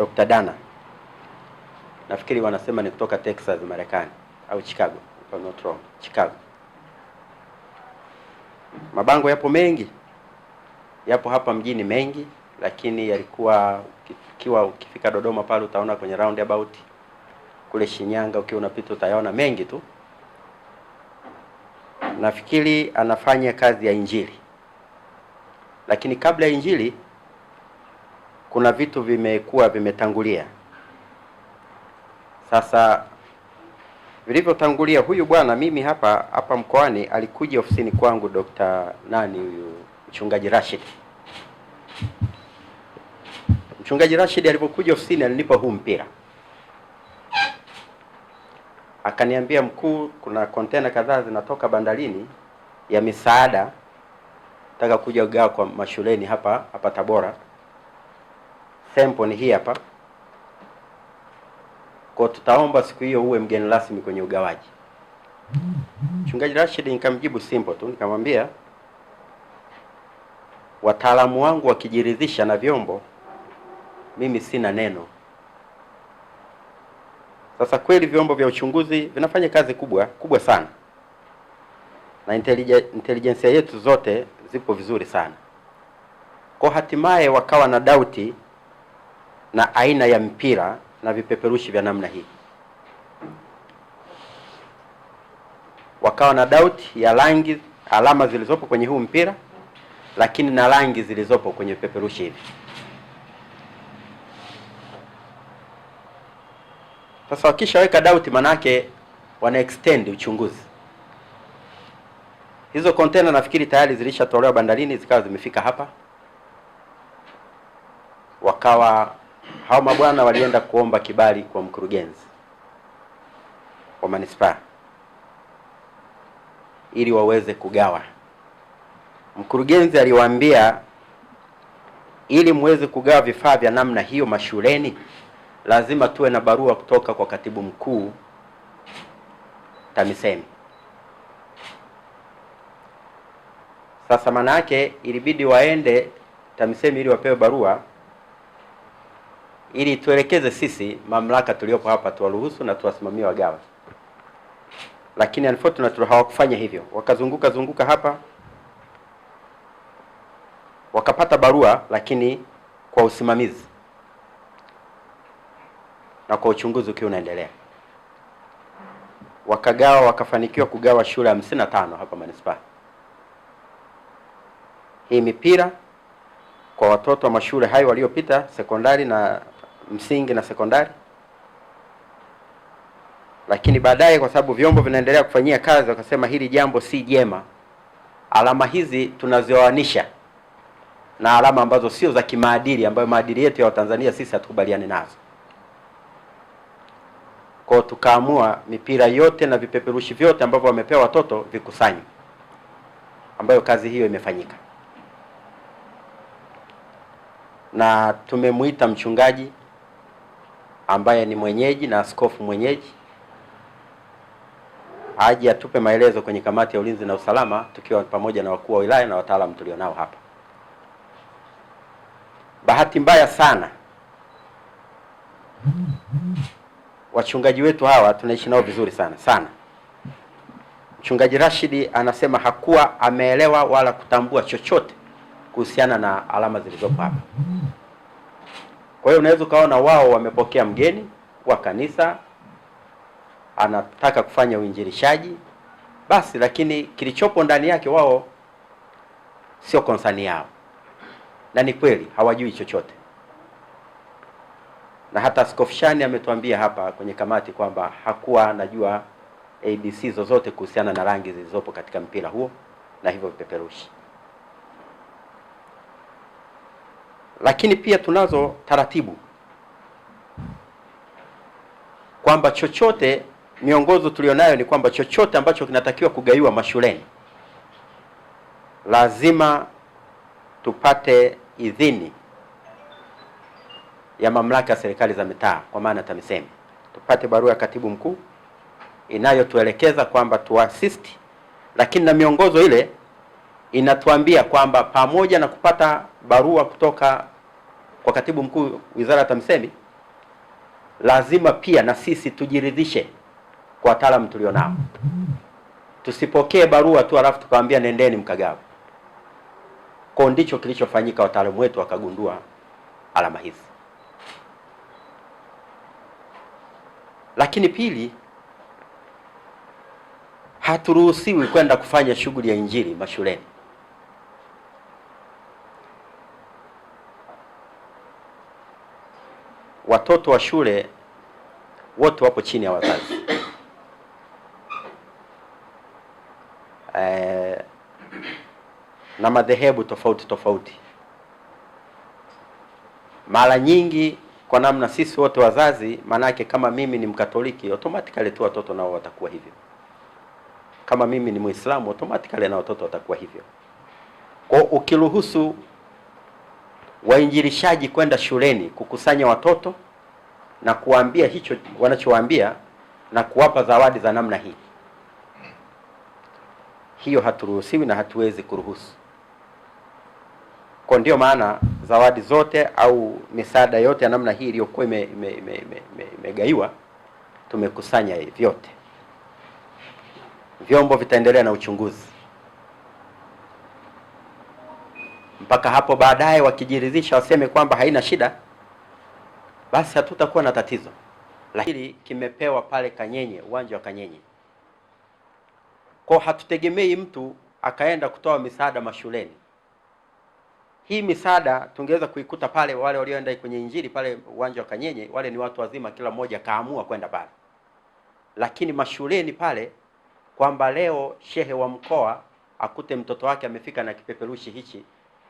Dr. Dana, nafikiri wanasema ni kutoka Texas, Marekani au Chicago, if I'm not wrong, Chicago. Mabango yapo mengi, yapo hapa mjini mengi, lakini yalikuwa ukifika Dodoma pale utaona kwenye roundabout, kule Shinyanga ukiwa unapita utayaona mengi tu. Nafikiri anafanya kazi ya injili, lakini kabla ya injili kuna vitu vimekuwa vimetangulia. Sasa vilivyotangulia, huyu bwana, mimi hapa mkoani alikuja ofisini kwangu Dr. nani huyu, Mchungaji Rashid. Mchungaji Rashid alipokuja ofisini alinipa huu mpira, akaniambia, mkuu, kuna kontena kadhaa zinatoka bandarini ya misaada, nataka kuja kugawa kwa mashuleni hapa Tabora. Sample ni hii hapa, kwa tutaomba siku hiyo uwe mgeni rasmi kwenye ugawaji. Mchungaji Rashid nikamjibu simple tu, nikamwambia, wataalamu wangu wakijiridhisha na vyombo, mimi sina neno. Sasa kweli vyombo vya uchunguzi vinafanya kazi kubwa sana, na intelligence yetu zote zipo vizuri sana. Kwa hatimaye wakawa na dauti na aina ya mpira na vipeperushi vya namna hii, wakawa na dauti ya rangi, alama zilizopo kwenye huu mpira, lakini na rangi zilizopo kwenye vipeperushi hivi. Sasa wakishaweka dauti, manake wana extend uchunguzi. Hizo container nafikiri tayari zilishatolewa bandarini, zikawa zimefika hapa. Wakawa hao mabwana walienda kuomba kibali kwa mkurugenzi wa manispaa ili waweze kugawa. Mkurugenzi aliwaambia, ili muweze kugawa vifaa vya namna hiyo mashuleni, lazima tuwe na barua kutoka kwa katibu mkuu TAMISEMI. Sasa maana yake ilibidi waende TAMISEMI ili wapewe barua, ili tuelekeze sisi mamlaka tuliopo hapa tuwaruhusu na tuwasimamie wagawa. Lakini unfortunately hawakufanya hivyo. Wakazunguka hapa, wakapata barua, lakini kwa usimamizi na kwa uchunguzi ukiwa unaendelea, wakagawa, wakafanikiwa kugawa shule 55 hapa manispaa. Hii mipira kwa watoto wa mashule hayo waliopita sekondari na msingi na sekondari. Lakini baadaye, kwa sababu vyombo vinaendelea kufanyia kazi, wakasema hili jambo si jema, alama hizi tunazioanisha na alama ambazo sio za kimaadili, ambayo maadili yetu ya Watanzania sisi hatukubaliani nazo. Kwa tukaamua mipira yote na vipeperushi vyote ambavyo wamepewa watoto vikusanywe, ambayo kazi hiyo imefanyika. Na tumemuita mchungaji ambaye ni mwenyeji na askofu mwenyeji aje atupe maelezo kwenye kamati ya ulinzi na usalama, tukiwa pamoja na wakuu wa wilaya na wataalamu tulionao hapa. Bahati mbaya sana, wachungaji wetu hawa tunaishi nao vizuri sana. Mchungaji Rashidi anasema hakuwa ameelewa wala kutambua chochote kuhusiana na alama zilizopo hapa. Kwa hiyo unaweza ukaona wao wamepokea mgeni wa kanisa, anataka kufanya uinjilishaji basi, lakini kilichopo ndani yake wao sio konsani yao, na ni kweli hawajui chochote. Na hata Askofu Shani ametuambia hapa kwenye kamati kwamba hakuwa anajua ABC zozote kuhusiana na rangi zilizopo katika mpira huo na hivyo vipeperushi. Lakini pia tunazo taratibu kwamba chochote, miongozo tulionayo ni kwamba chochote ambacho kinatakiwa kugaiwa mashuleni lazima tupate idhini ya mamlaka ya serikali za mitaa, kwa maana TAMISEMI. Tupate barua ya katibu mkuu inayotuelekeza kwamba tuassist, lakini na miongozo ile inatuambia kwamba pamoja na kupata barua kutoka kwa katibu mkuu wizara ya TAMISEMI, lazima pia na sisi tujiridhishe kwa wataalamu tulionao. Tusipokee barua tu alafu tukawaambia nendeni mkagawe. Kwa ndicho kilichofanyika, wataalamu wetu wakagundua alama hizi. Lakini pili, haturuhusiwi kwenda kufanya shughuli ya injili mashuleni. Watoto wa shule wote wapo chini ya wazazi. Na madhehebu tofauti tofauti. Mara nyingi kwa namna sisi wote wazazi, manake kama mimi ni Mkatoliki, automatically tu watoto nao watakuwa hivyo. Kama mimi ni Muislamu, automatically na watoto watakuwa hivyo. Kwa ukiruhusu wainjilishaji kwenda shuleni kukusanya watoto na kuambia hicho wanachowaambia na kuwapa zawadi za namna hii, hiyo haturuhusiwi na hatuwezi kuruhusu. Kwa ndio maana zawadi zote au misaada yote ya namna hii iliyokuwa imegaiwa tumekusanya vyote. Vyombo vitaendelea na uchunguzi mpaka hapo baadaye wakijiridhisha waseme kwamba haina shida, basi hatutakuwa na tatizo. Lakini kimepewa pale Kanyenye, uwanja wa Kanyenye. Kwa hatutegemei mtu akaenda kutoa misaada mashuleni. Hii misaada tungeweza kuikuta pale, wale walioenda kwenye injili pale uwanja wa Kanyenye, wale ni watu wazima, kila mmoja kaamua kwenda pale. Lakini mashuleni pale, kwamba leo shehe wa mkoa akute mtoto wake amefika na kipeperushi hichi,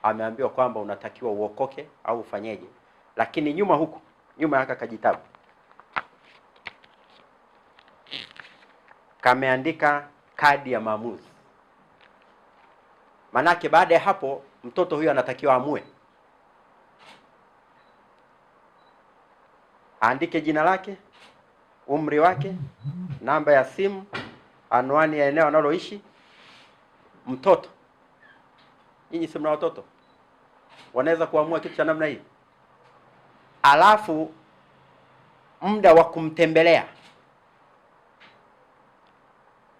ameambiwa kwamba unatakiwa uokoke au ufanyeje. Lakini nyuma huku, nyuma haka kajitabu kameandika kadi ya maamuzi. Manake baada ya hapo mtoto huyo anatakiwa amue, aandike jina lake, umri wake, namba ya simu, anwani ya eneo analoishi. Mtoto, nyinyi si mna watoto, wanaweza kuamua kitu cha namna hii. Alafu muda wa kumtembelea,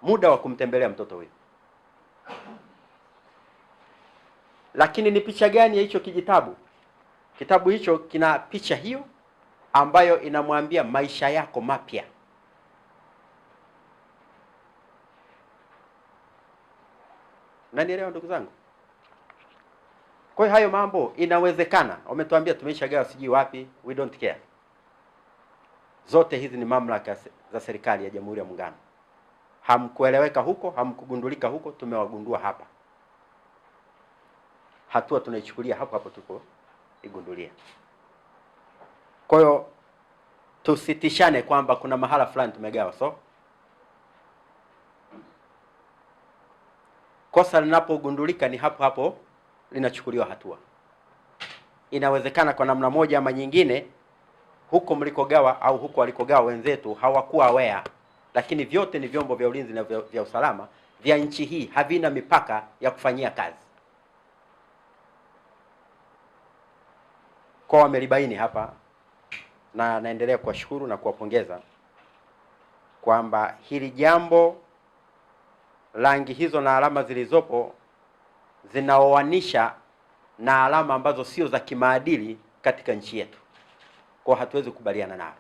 muda wa kumtembelea mtoto huyo. Lakini ni picha gani ya hicho kijitabu? Kitabu hicho kina picha hiyo ambayo inamwambia maisha yako mapya. Nanielewa ndugu zangu? Kwa hiyo hayo mambo inawezekana. Wametuambia tumeshagawa sijui wapi, we don't care. Zote hizi ni mamlaka za serikali ya Jamhuri ya Muungano. Hamkueleweka huko, hamkugundulika huko, tumewagundua hapa. Hatua tunaichukulia hapo hapo tuko igundulia. Kwa hiyo tusitishane kwamba kuna mahala fulani tumegawa. So kosa linapogundulika ni hapo hapo linachukuliwa hatua. Inawezekana kwa namna moja ama nyingine huko mlikogawa au huko walikogawa wenzetu hawakuwa aware, lakini vyote ni vyombo vya ulinzi na vya usalama vya nchi hii, havina mipaka ya kufanyia kazi. Kwa wamelibaini hapa, na naendelea kuwashukuru na kuwapongeza kwamba hili jambo, rangi hizo na alama zilizopo zinaoanisha na alama ambazo sio za kimaadili katika nchi yetu. Kwa hatuwezi kukubaliana nalo.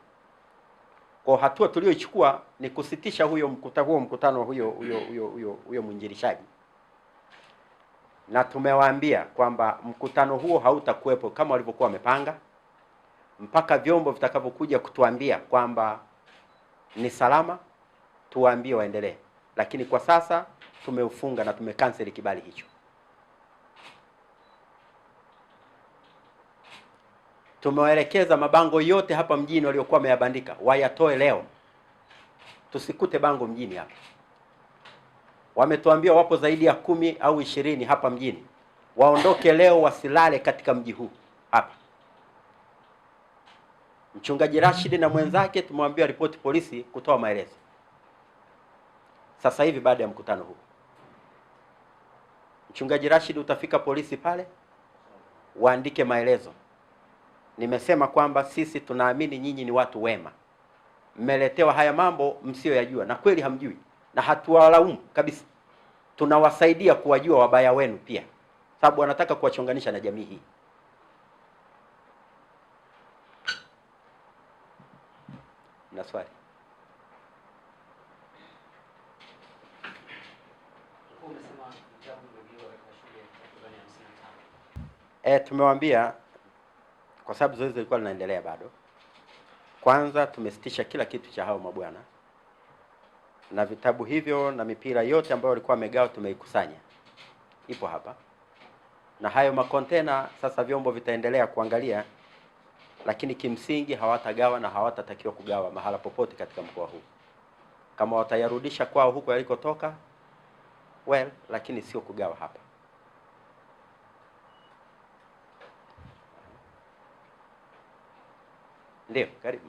Kwa hatua tulioichukua ni kusitisha mkutano huyo mwinjilishaji. Na tumewaambia kwamba mkutano huo hautakuwepo kama walivyokuwa wamepanga mpaka vyombo vitakavyokuja kutuambia kwamba ni salama, tuwaambie waendelee. Lakini kwa sasa tumeufunga na tumekanseli kibali hicho. Tumewaelekeza mabango yote hapa mjini waliokuwa wameyabandika wayatoe leo. Tusikute bango mjini hapa. Wametuambia wapo zaidi ya 10 au 20 hapa mjini. Waondoke leo, wasilale katika mji huu hapa. Mchungaji Rashid na mwenzake tumwambia ripoti polisi kutoa maelezo sasa hivi baada ya mkutano huu. Mchungaji Rashid utafika polisi pale, waandike maelezo. Nimesema kwamba sisi tunaamini nyinyi ni watu wema. mmeletewa haya mambo msiyoyajua, na kweli hamjui, na hatuwalaumu kabisa, tunawasaidia kuwajua wabaya wenu pia, sababu wanataka kuwachonganisha na jamii hii. Na swali tumewaambia, kwa sababu zoezi lilikuwa linaendelea bado. Kwanza tumesitisha kila kitu cha hao mabwana, na vitabu hivyo na mipira yote ambayo walikuwa wamegawa tumeikusanya, ipo hapa, na hayo makontena sasa vyombo vitaendelea kuangalia, lakini kimsingi hawatagawa na hawatatakiwa kugawa mahala popote katika mkoa huu. Kama watayarudisha kwao huko yalikotoka, well, lakini sio kugawa hapa. Ndio, karibu.